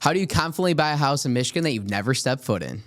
How do you confidently buy a house in Michigan that you've never stepped foot in?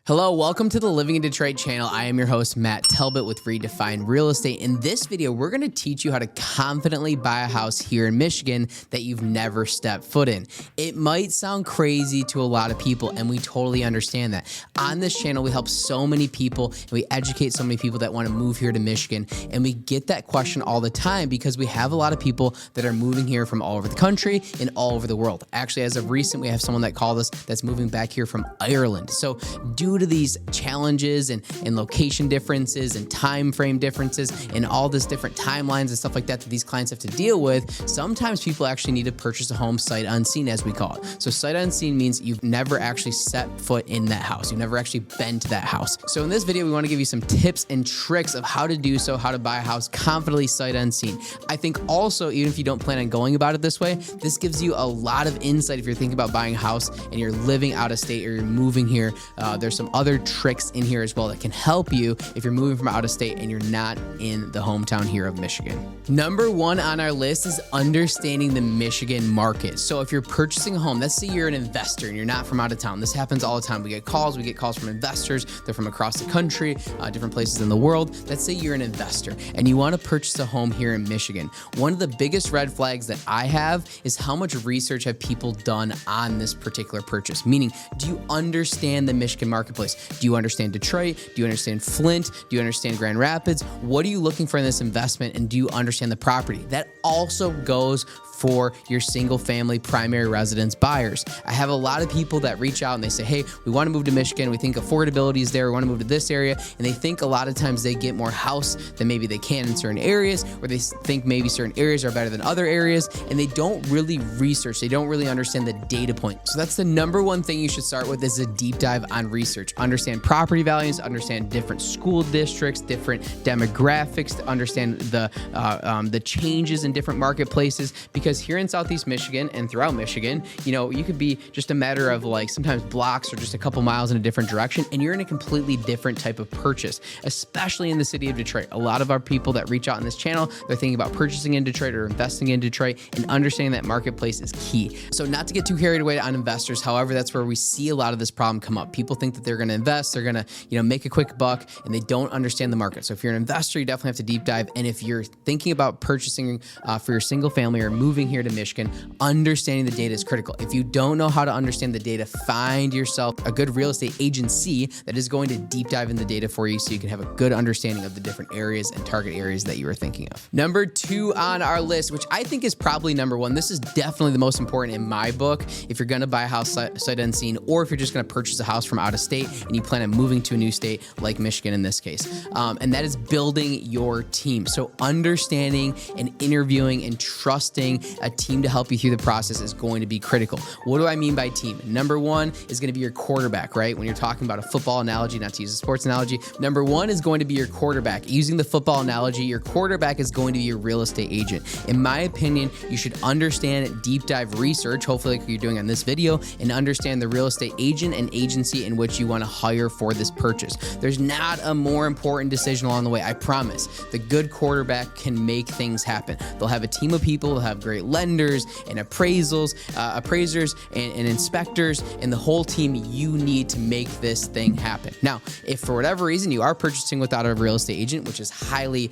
Hello, welcome to the Living in Detroit channel. I am your host, Matt Talbot with Redefine Real Estate. In this video, we're going to teach you how to confidently buy a house here in Michigan that you've never stepped foot in. It might sound crazy to a lot of people, and we totally understand that. On this channel, we help so many people, and we educate so many people that want to move here to Michigan, and we get that question all the time because we have a lot of people that are moving here from all over the country and all over the world. Actually, as of recent, we have someone that called us that's moving back here from Ireland. So due to these challenges and location differences and time frame differences and all this different timelines and stuff like that these clients have to deal with, sometimes people actually need to purchase a home sight unseen, as we call it. So sight unseen means you've never actually set foot in that house. You've never actually been to that house. So in this video, we want to give you some tips and tricks of how to do so, how to buy a house confidently sight unseen. I think also, even if you don't plan on going about it this way, this gives you a lot of insight if you're thinking about buying a house and you're living out of state or you're moving here. There's some other tricks in here as well that can help you if you're moving from out of state and you're not in the hometown here of Michigan. Number one on our list is understanding the Michigan market. So if you're purchasing a home, let's say you're an investor and you're not from out of town. This happens all the time. We get calls from investors. They're from across the country, different places in the world. Let's say you're an investor and you want to purchase a home here in Michigan. One of the biggest red flags that I have is how much research have people done on this particular purchase? Meaning, do you understand the Michigan marketplace? Do you understand Detroit? Do you understand Flint? Do you understand Grand Rapids? What are you looking for in this investment? And do you understand the property? That also goes for your single family primary residence buyers. I have a lot of people that reach out and they say, hey, we want to move to Michigan. We think affordability is there. We want to move to this area. And they think a lot of times they get more house than maybe they can in certain areas, or they think maybe certain areas are better than other areas, and they don't really research. They don't really understand the data point. So that's the number one thing you should start with, is a deep dive on research. Understand property values, understand different school districts, different demographics, understand the changes in different marketplaces, because here in Southeast Michigan and throughout Michigan, you could be just a matter of like sometimes blocks or just a couple miles in a different direction, and you're in a completely different type of purchase, especially in the city of Detroit. A lot of our people that reach out on this channel, they're thinking about purchasing in Detroit or investing in Detroit, and understanding that marketplace is key. So not to get too carried away on investors, however, that's where we see a lot of this problem come up. People think that they're going to invest, they're going to make a quick buck, and they don't understand the market. So if you're an investor, you definitely have to deep dive. And if you're thinking about purchasing for your single family or moving here to Michigan, understanding the data is critical. If you don't know how to understand the data, find yourself a good real estate agency that is going to deep dive in the data for you so you can have a good understanding of the different areas and target areas that you are thinking of. Number two on our list, which I think is probably number one, this is definitely the most important in my book. If you're going to buy a house sight unseen, or if you're just going to purchase a house from out of state and you plan on moving to a new state like Michigan in this case, and that is building your team. So understanding and interviewing and trusting a team to help you through the process is going to be critical. What do I mean by team? Number one is going to be your quarterback, right? When you're talking about a football analogy, not to use a sports analogy, number one is going to be your quarterback. Using the football analogy, your quarterback is going to be your real estate agent. In my opinion, you should understand deep dive research, hopefully like you're doing on this video, and understand the real estate agent and agency in which you want to hire for this purchase. There's not a more important decision along the way, I promise. The good quarterback can make things happen. They'll have a team of people, they'll have great lenders and appraisers and inspectors and the whole team you need to make this thing happen. Now, if for whatever reason you are purchasing without a real estate agent, which is highly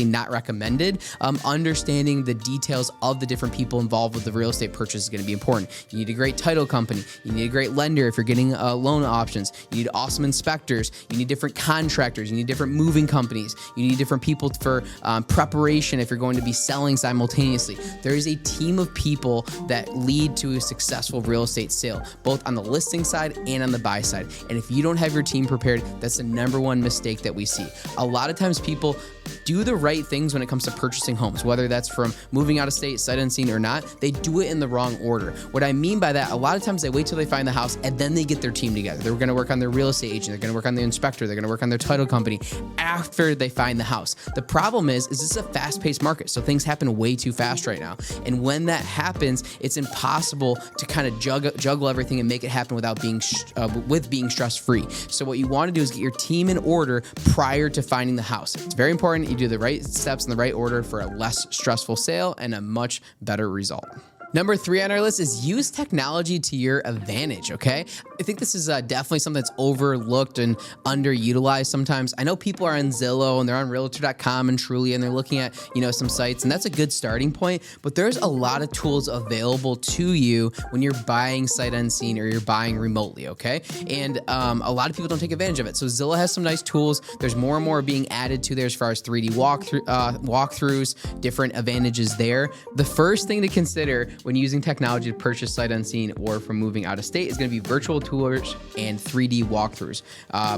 not recommended, understanding the details of the different people involved with the real estate purchase is going to be important. You need a great title company. You need a great lender if you're getting loan options. You need awesome inspectors. You need different contractors. You need different moving companies. You need different people for preparation if you're going to be selling simultaneously. There is a team of people that lead to a successful real estate sale, both on the listing side and on the buy side. And if you don't have your team prepared, that's the number one mistake that we see. A lot of times people do the right things when it comes to purchasing homes, whether that's from moving out of state, sight unseen or not. They do it in the wrong order. What I mean by that, a lot of times they wait till they find the house and then they get their team together. They're going to work on their real estate agent. They're going to work on the inspector. They're going to work on their title company after they find the house. The problem is this is a fast-paced market, so things happen way too fast right now. And when that happens, it's impossible to kind of juggle everything and make it happen without being stress-free. So what you want to do is get your team in order prior to finding the house. It's very important you do the right steps in the right order for a less stressful sale and a much better result. Number 3 on our list is use technology to your advantage, okay? I think this is definitely something that's overlooked and underutilized sometimes. I know people are on Zillow and they're on realtor.com and Trulia and they're looking at, some sites, and that's a good starting point, but there's a lot of tools available to you when you're buying sight unseen or you're buying remotely, okay? And a lot of people don't take advantage of it. So Zillow has some nice tools. There's more and more being added to there as far as 3D walkthroughs, different advantages there. The first thing to consider when using technology to purchase sight unseen or from moving out of state is going to be virtual tours and 3D walkthroughs.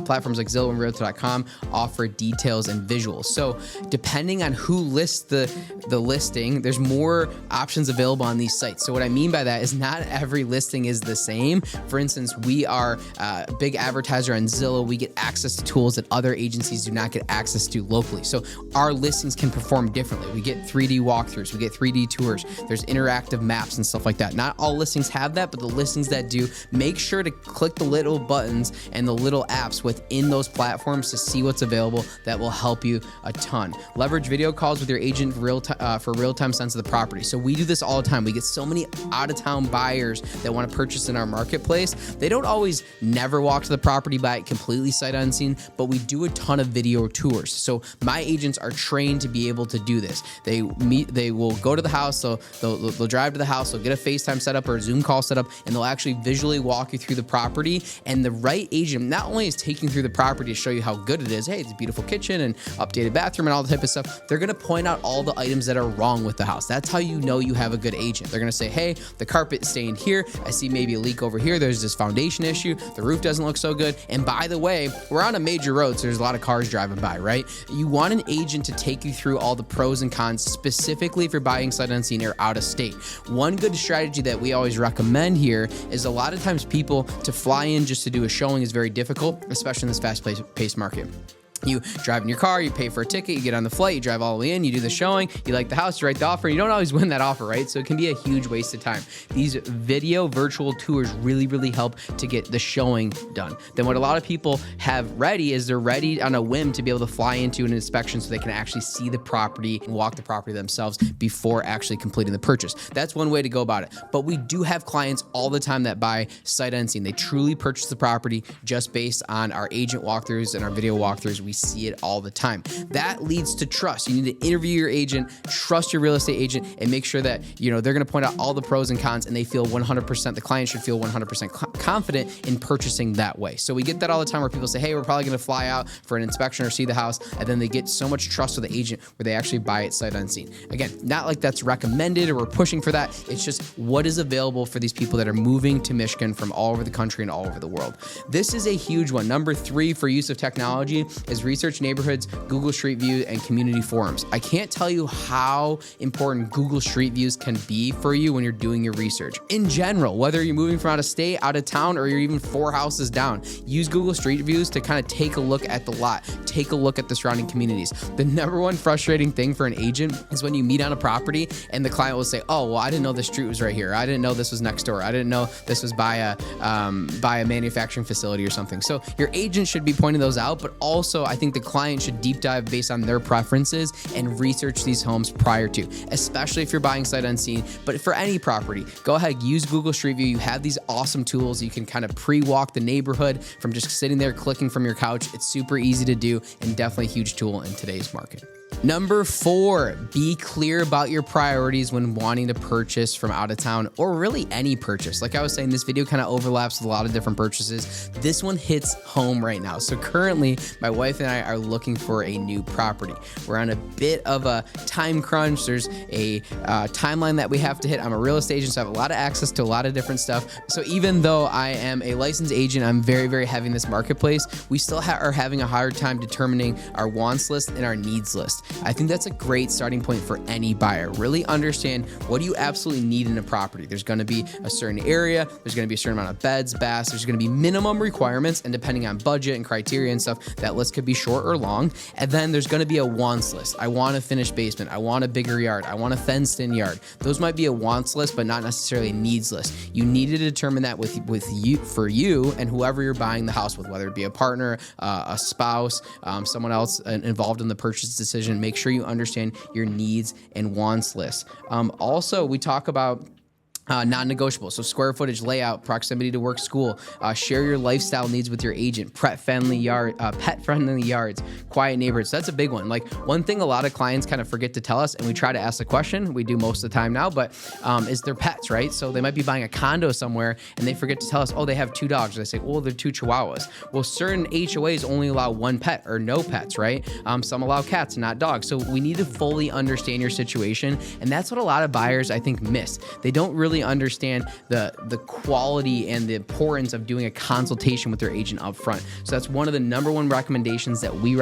Platforms like Zillow and Realtor.com offer details and visuals. So depending on who lists the listing, there's more options available on these sites. So what I mean by that is not every listing is the same. For instance, we are a big advertiser on Zillow. We get access to tools that other agencies do not get access to locally. So our listings can perform differently. We get 3D walkthroughs, we get 3D tours, there's interactive maps and stuff like that. Not all listings have that, but the listings that do, make sure to click the little buttons and the little apps within those platforms to see what's available. That will help you a ton. Leverage video calls with your agent for real-time sense of the property. So we do this all the time. We get so many out-of-town buyers that want to purchase in our marketplace. They don't always never walk to the property, buy it completely sight unseen, but we do a ton of video tours. So my agents are trained to be able to do this. They will go to the house, they'll drive to the house, they'll get a FaceTime set up or a Zoom call set up, and they'll actually visually walk you through the property. And the right agent not only is taking through the property to show you how good it is, hey, it's a beautiful kitchen and updated bathroom and all the type of stuff, they're going to point out all the items that are wrong with the house. That's how you know you have a good agent. They're going to say, hey, the carpet stained here, I see maybe a leak over here, there's this foundation issue, the roof doesn't look so good, and by the way, we're on a major road, so there's a lot of cars driving by, right? You want an agent to take you through all the pros and cons, specifically if you're buying sight unseen or out of state. One good strategy that we always recommend here is a lot of times people to fly in just to do a showing is very difficult, especially in this fast-paced market. You drive in your car, you pay for a ticket, you get on the flight, you drive all the way in, you do the showing, you like the house, you write the offer, and you don't always win that offer, right? So it can be a huge waste of time. These video virtual tours really, really help to get the showing done. Then what a lot of people have ready is they're ready on a whim to be able to fly into an inspection so they can actually see the property and walk the property themselves before actually completing the purchase. That's one way to go about it. But we do have clients all the time that buy sight unseen. They truly purchase the property just based on our agent walkthroughs and our video walkthroughs. We see it all the time. That leads to trust. You need to interview your agent, trust your real estate agent, and make sure that they're going to point out all the pros and cons, and they feel 100%. The client should feel 100% confident in purchasing that way. So we get that all the time where people say, "Hey, we're probably going to fly out for an inspection or see the house," and then they get so much trust with the agent where they actually buy it sight unseen. Again, not like that's recommended or we're pushing for that. It's just what is available for these people that are moving to Michigan from all over the country and all over the world. This is a huge one. Number 3 for use of technology is research neighborhoods, Google Street View, and community forums. I can't tell you how important Google Street Views can be for you when you're doing your research. In general, whether you're moving from out of state, out of town, or you're even 4 houses down, use Google Street Views to kind of take a look at the lot, take a look at the surrounding communities. The number one frustrating thing for an agent is when you meet on a property and the client will say, "Oh, well, I didn't know this street was right here. I didn't know this was next door. I didn't know this was by a manufacturing facility or something." So your agent should be pointing those out, but also I think the client should deep dive based on their preferences and research these homes prior to, especially if you're buying sight unseen. But for any property, go ahead, use Google Street View. You have these awesome tools. You can kind of pre-walk the neighborhood from just sitting there clicking from your couch. It's super easy to do and definitely a huge tool in today's market. Number 4, be clear about your priorities when wanting to purchase from out of town, or really any purchase. Like I was saying, this video kind of overlaps with a lot of different purchases. This one hits home right now. So currently, my wife and I are looking for a new property. We're on a bit of a time crunch. There's a timeline that we have to hit. I'm a real estate agent, so I have a lot of access to a lot of different stuff. So even though I am a licensed agent, I'm very, very heavy in this marketplace, we still are having a hard time determining our wants list and our needs list. I think that's a great starting point for any buyer. Really understand what do you absolutely need in a property. There's going to be a certain area, there's going to be a certain amount of beds, baths, there's going to be minimum requirements, and depending on budget and criteria and stuff, that list could be short or long. And then there's going to be a wants list. I want a finished basement, I want a bigger yard, I want a fenced in yard. Those might be a wants list, but not necessarily a needs list. You need to determine that with you, for you and whoever you're buying the house with, whether it be a partner, a spouse, someone else involved in the purchase decision. Make sure you understand your needs and wants list. Also, we talk about non-negotiable. So square footage, layout, proximity to work, school, share your lifestyle needs with your agent, pet-friendly yards, quiet neighborhoods. So that's a big one. Like one thing a lot of clients kind of forget to tell us, and we try to ask the question, we do most of the time now, but is their pets, right? So they might be buying a condo somewhere and they forget to tell us, oh, they have 2 dogs. They say, oh, they're 2 chihuahuas. Well, certain HOAs only allow 1 pet or no pets, right? Some allow cats, not dogs. So we need to fully understand your situation. And that's what a lot of buyers, I think, miss. They don't really understand the quality and the importance of doing a consultation with their agent up front. So that's one of the number one recommendations that we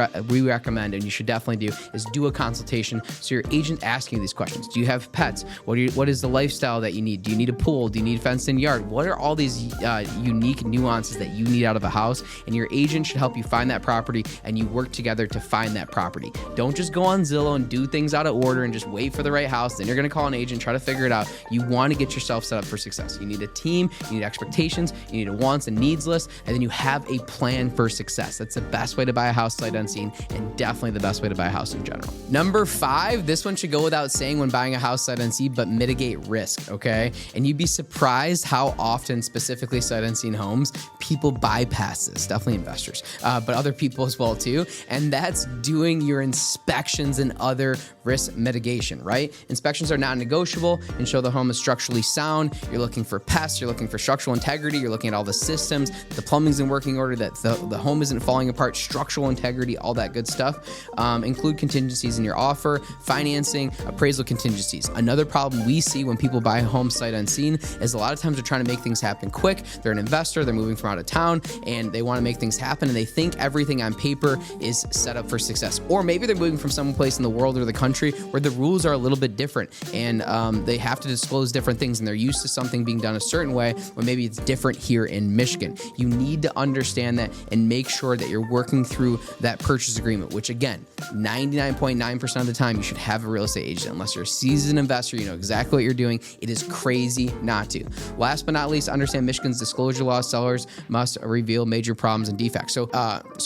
recommend, and you should definitely do, is do a consultation. So your agent asking you these questions. Do you have pets? What is the lifestyle that you need? Do you need a pool? Do you need a fenced-in yard? What are all these unique nuances that you need out of a house? And your agent should help you find that property, and you work together to find that property. Don't just go on Zillow and do things out of order and just wait for the right house. Then you're going to call an agent, try to figure it out. You want to get yourself set up for success. You need a team, you need expectations, you need a wants and needs list, and then you have a plan for success. That's the best way to buy a house sight unseen, and definitely the best way to buy a house in general. Number 5, this one should go without saying when buying a house sight unseen, but mitigate risk, okay? And you'd be surprised how often, specifically sight unseen homes, people bypass this, definitely investors, but other people as well too, and that's doing your inspections and other risk mitigation, right? Inspections are non-negotiable and show the home is structurally sound. You're looking for pests, you're looking for structural integrity, you're looking at all the systems, the plumbing's in working order, that the home isn't falling apart, structural integrity, all that good stuff. Include contingencies in your offer, financing, appraisal contingencies. Another problem we see when people buy a home sight unseen is a lot of times they're trying to make things happen quick. They're an investor, they're moving from out of town, and they want to make things happen, and they think everything on paper is set up for success. Or maybe they're moving from some place in the world or the country where the rules are a little bit different, and they have to disclose different things, and they're used to something being done a certain way when maybe it's different here in Michigan. You need to understand that and make sure that you're working through that purchase agreement, which again, 99.9% of the time you should have a real estate agent. Unless you're a seasoned investor, you know exactly what you're doing. It is crazy not to. Last but not least, understand Michigan's disclosure law. Sellers must reveal major problems and defects. So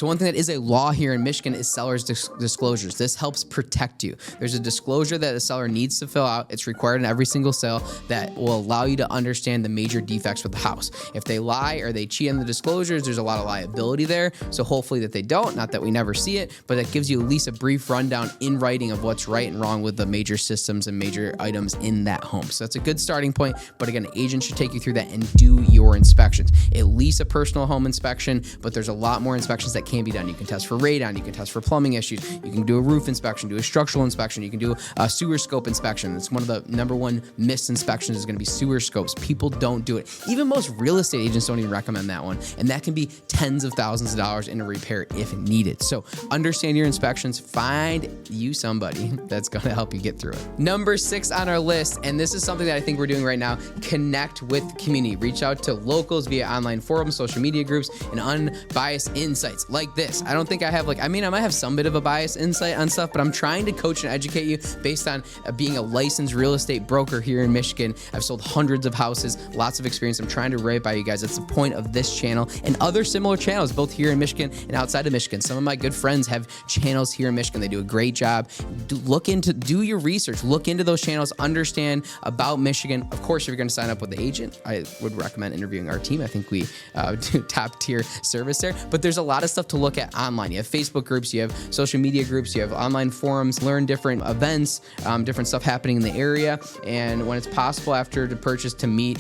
one thing that is a law here in Michigan is sellers disclosures. This helps protect you. There's a disclosure that the seller needs to fill out. It's required in every single sale that will allow you to understand the major defects with the house. If they lie or they cheat on the disclosures, there's a lot of liability there. So hopefully that they don't, not that we never see it, but it gives you at least a brief rundown in writing of what's right and wrong with the major systems and major items in that home. So that's a good starting point. But again, an agent should take you through that and do your inspections. At least a personal home inspection, but there's a lot more inspections that can be done. You can test for radon, you can test for plumbing issues, you can do a roof inspection, do a structural inspection, you can do a sewer scope inspection. It's one of the number one missed inspections is going to be sewer scopes. People don't do it. Even most real estate agents don't even recommend that one. And that can be tens of thousands of dollars in a repair if needed. So understand your inspections, find you somebody that's going to help you get through it. Number 6 on our list, and this is something that I think we're doing right now, connect with community. Reach out to locals via online forums, social media groups, and unbiased insights like this. I don't think I have I might have some bit of a biased insight on stuff, but I'm trying to coach and educate you based on being a licensed real estate broker here in Michigan. I've sold hundreds of houses, lots of experience. I'm trying to write by you guys. That's the point of this channel and other similar channels, both here in Michigan and outside of Michigan. Some of my good friends have channels here in Michigan. They do a great job. Do your research, look into those channels, understand about Michigan. Of course, if you're going to sign up with the agent, I would recommend interviewing our team. I think we do top tier service there, but there's a lot of stuff to look at online. You have Facebook groups, you have social media groups, you have online forums, learn different events, different stuff happening in the area. And when it's possible, after structure to purchase to meet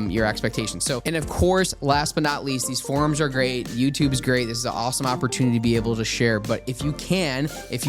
your expectations. So, and of course, last but not least, these forums are great. YouTube is great. This is an awesome opportunity to be able to share. But if you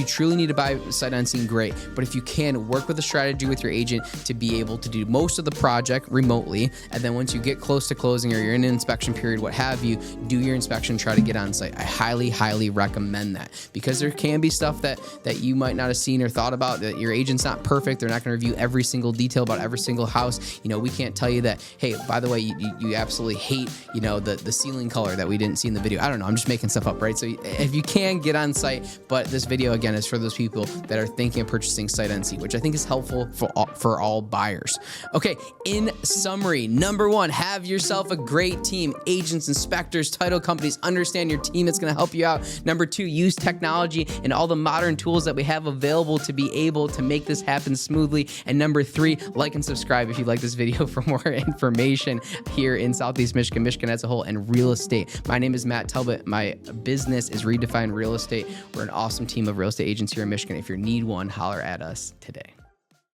truly need to buy sight unseen, great. But if you can, work with a strategy with your agent to be able to do most of the project remotely. And then once you get close to closing or you're in an inspection period, what have you, do your inspection, try to get on site. I highly, highly recommend that, because there can be stuff that you might not have seen or thought about, that your agent's not perfect. They're not going to review every single detail about every single house. We can't tell you that, hey, by the way, you absolutely hate, the ceiling color that we didn't see in the video. I don't know. I'm just making stuff up, right? So if you can, get on site, but this video again is for those people that are thinking of purchasing sight unseen, which I think is helpful for all buyers. Okay. In summary, number one, have yourself a great team, agents, inspectors, title companies. Understand your team that's going to help you out. Number two, use technology and all the modern tools that we have available to be able to make this happen smoothly. And number three, like and subscribe if you like this video for more information here in Southeast Michigan, Michigan as a whole, and real estate. My name is Matt Talbot. My business is Redefine Real Estate. We're an awesome team of real estate agents here in Michigan. If you need one, holler at us today.